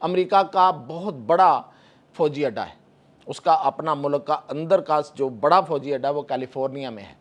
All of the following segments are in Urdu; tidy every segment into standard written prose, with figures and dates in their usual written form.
امریکہ کا بہت بڑا فوجی اڈا ہے، اس کا اپنا ملک کا اندر کا جو بڑا فوجی اڈا ہے وہ کیلیفورنیا میں ہے،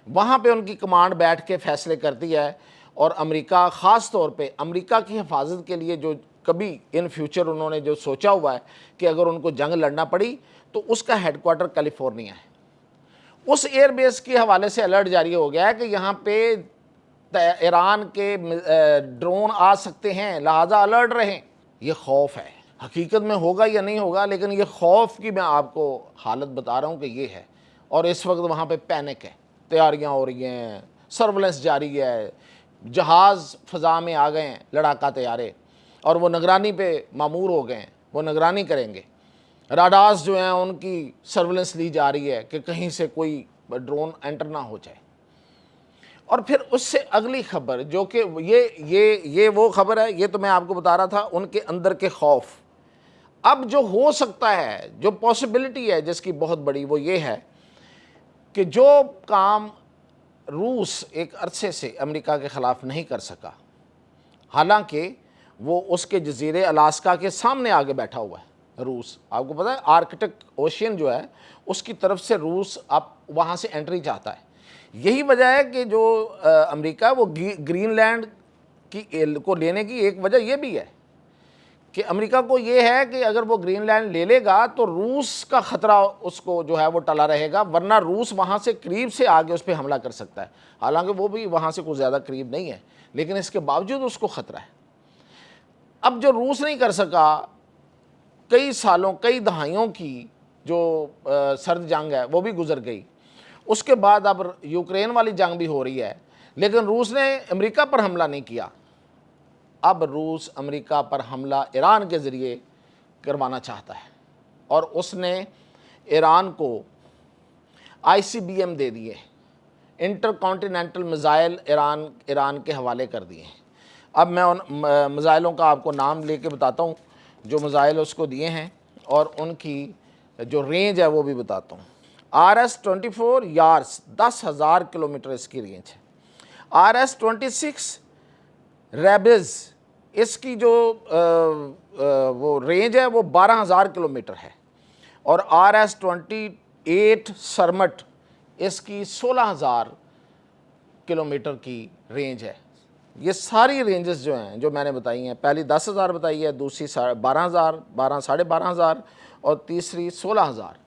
وہاں پہ ان کی کمانڈ بیٹھ کے فیصلے کرتی ہے، اور امریکہ خاص طور پہ امریکہ کی حفاظت کے لیے جو کبھی ان فیوچر انہوں نے جو سوچا ہوا ہے کہ اگر ان کو جنگ لڑنا پڑی تو اس کا ہیڈ کوارٹر کیلیفورنیا ہے، اس ایئر بیس کے حوالے سے الرٹ جاری ہو گیا ہے کہ یہاں پہ ایران کے ڈرون آ سکتے ہیں، لہٰذا الرٹ رہیں۔ یہ خوف ہے، حقیقت میں ہوگا یا نہیں ہوگا، لیکن یہ خوف کی میں آپ کو حالت بتا رہا ہوں کہ یہ ہے، اور اس وقت وہاں پہ پینک ہے، تیاریاں ہو رہی ہیں، سرویلنس جاری ہے، جہاز فضا میں آ گئے ہیں، لڑاکا طیارے، اور وہ نگرانی پہ مامور ہو گئے ہیں، وہ نگرانی کریں گے، راڈارز جو ہیں ان کی سرویلنس لی جا رہی ہے کہ کہیں سے کوئی ڈرون انٹر نہ ہو جائے۔ اور پھر اس سے اگلی خبر جو کہ یہ وہ خبر ہے، یہ تو میں آپ کو بتا رہا تھا ان کے اندر کے خوف۔ اب جو ہو سکتا ہے، جو پاسبلٹی ہے جس کی بہت بڑی، وہ یہ ہے کہ جو کام روس ایک عرصے سے امریکہ کے خلاف نہیں کر سکا، حالانکہ وہ اس کے جزیرے الاسکا کے سامنے آگے بیٹھا ہوا ہے روس، آپ کو پتہ ہے آرکٹک اوشین جو ہے اس کی طرف سے روس اب وہاں سے انٹری چاہتا ہے۔ یہی وجہ ہے کہ جو امریکہ وہ گرین لینڈ کو لینے کی ایک وجہ یہ بھی ہے کہ امریکہ کو یہ ہے کہ اگر وہ گرین لینڈ لے لے گا تو روس کا خطرہ اس کو جو ہے وہ ٹلا رہے گا، ورنہ روس وہاں سے قریب سے آگے اس پہ حملہ کر سکتا ہے، حالانکہ وہ بھی وہاں سے کوئی زیادہ قریب نہیں ہے، لیکن اس کے باوجود اس کو خطرہ ہے۔ اب جو روس نہیں کر سکا، کئی سالوں کئی دہائیوں کی جو سرد جنگ ہے وہ بھی گزر گئی، اس کے بعد اب یوکرین والی جنگ بھی ہو رہی ہے، لیکن روس نے امریکہ پر حملہ نہیں کیا۔ اب روس امریکہ پر حملہ ایران کے ذریعے کروانا چاہتا ہے، اور اس نے ایران کو ICBM دے دیے، انٹر کانٹیننٹل میزائل ایران کے حوالے کر دیے ہیں۔ اب میں ان میزائلوں کا آپ کو نام لے کے بتاتا ہوں جو میزائل اس کو دیے ہیں، اور ان کی جو رینج ہے وہ بھی بتاتا ہوں۔ RS-24 یارس 10,000 کلومیٹر اس کی رینج ہے۔ RS-26 ریبز اس کی جو وہ رینج ہے وہ 12,000 کلومیٹر ہے، اور RS-28 سرمٹ اس کی 16,000 کلومیٹر کی رینج ہے۔ یہ ساری رینجز جو ہیں جو میں نے بتائی ہیں، پہلی 10,000 بتائی ہے، دوسری 12,000 ساڑھے 12,000 اور تیسری 16,000،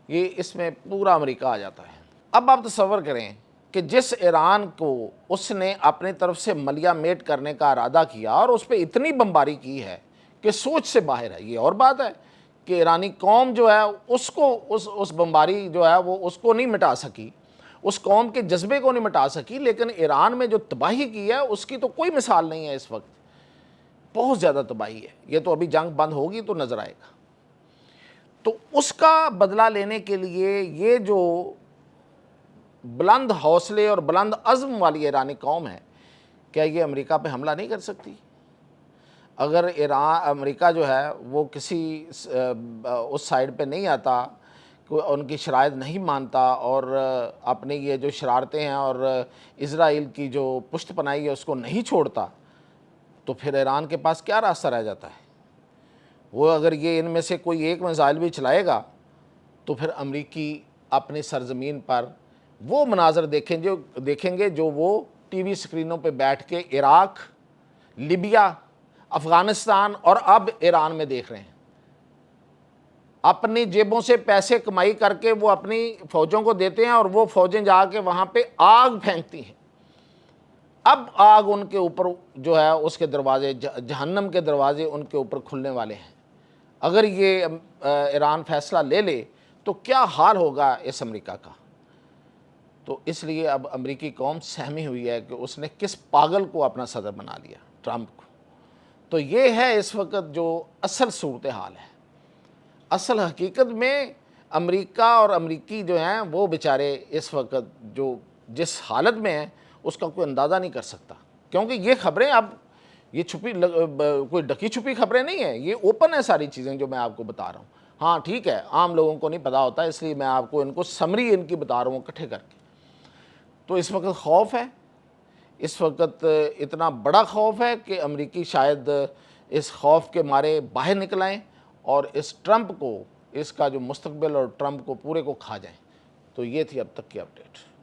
یہ اس میں پورا امریکہ آ جاتا ہے۔ اب آپ تصور کریں کہ جس ایران کو اس نے اپنی طرف سے ملیہ میٹ کرنے کا ارادہ کیا اور اس پہ اتنی بمباری کی ہے کہ سوچ سے باہر ہے۔ یہ اور بات ہے کہ ایرانی قوم جو ہے اس کو اس بمباری جو ہے وہ اس کو نہیں مٹا سکی، اس قوم کے جذبے کو نہیں مٹا سکی، لیکن ایران میں جو تباہی کی ہے اس کی تو کوئی مثال نہیں ہے۔ اس وقت بہت زیادہ تباہی ہے، یہ تو ابھی جنگ بند ہوگی تو نظر آئے گا۔ تو اس کا بدلہ لینے کے لیے یہ جو بلند حوصلے اور بلند عزم والی ایرانی قوم ہے، کیا یہ امریکہ پہ حملہ نہیں کر سکتی؟ اگر امریکہ جو ہے وہ کسی اس سائیڈ پہ نہیں آتا، ان کی شرائط نہیں مانتا، اور اپنی یہ جو شرارتیں ہیں اور اسرائیل کی جو پشت پناہی ہے اس کو نہیں چھوڑتا، تو پھر ایران کے پاس کیا راستہ رہ جاتا ہے؟ وہ اگر یہ ان میں سے کوئی ایک میزائل بھی چلائے گا تو پھر امریکی اپنی سرزمین پر وہ مناظر دیکھیں گے جو وہ ٹی وی سکرینوں پہ بیٹھ کے عراق، لیبیا، افغانستان اور اب ایران میں دیکھ رہے ہیں۔ اپنی جیبوں سے پیسے کمائی کر کے وہ اپنی فوجوں کو دیتے ہیں، اور وہ فوجیں جا کے وہاں پہ آگ پھینکتی ہیں۔ اب آگ ان کے اوپر جو ہے اس کے دروازے، جہنم کے دروازے ان کے اوپر کھلنے والے ہیں۔ اگر یہ ایران فیصلہ لے لے تو کیا حال ہوگا اس امریکہ کا؟ تو اس لیے اب امریکی قوم سہمی ہوئی ہے کہ اس نے کس پاگل کو اپنا صدر بنا لیا، ٹرمپ کو۔ تو یہ ہے اس وقت جو اصل صورتحال ہے۔ اصل حقیقت میں امریکہ اور امریکی جو ہیں وہ بیچارے اس وقت جو جس حالت میں ہیں اس کا کوئی اندازہ نہیں کر سکتا، کیونکہ یہ خبریں اب یہ چھپی کوئی ڈکی چھپی خبریں نہیں ہیں، یہ اوپن ہے ساری چیزیں جو میں آپ کو بتا رہا ہوں۔ ہاں ٹھیک ہے، عام لوگوں کو نہیں پتہ ہوتا، اس لیے میں آپ کو ان کو سمری ان کی بتا رہا ہوں اکٹھے کر کے۔ تو اس وقت خوف ہے، اس وقت اتنا بڑا خوف ہے کہ امریکی شاید اس خوف کے مارے باہر نکل آئیں اور اس ٹرمپ کو، اس کا جو مستقبل اور ٹرمپ کو پورے کو کھا جائیں۔ تو یہ تھی اب تک کی اپڈیٹ۔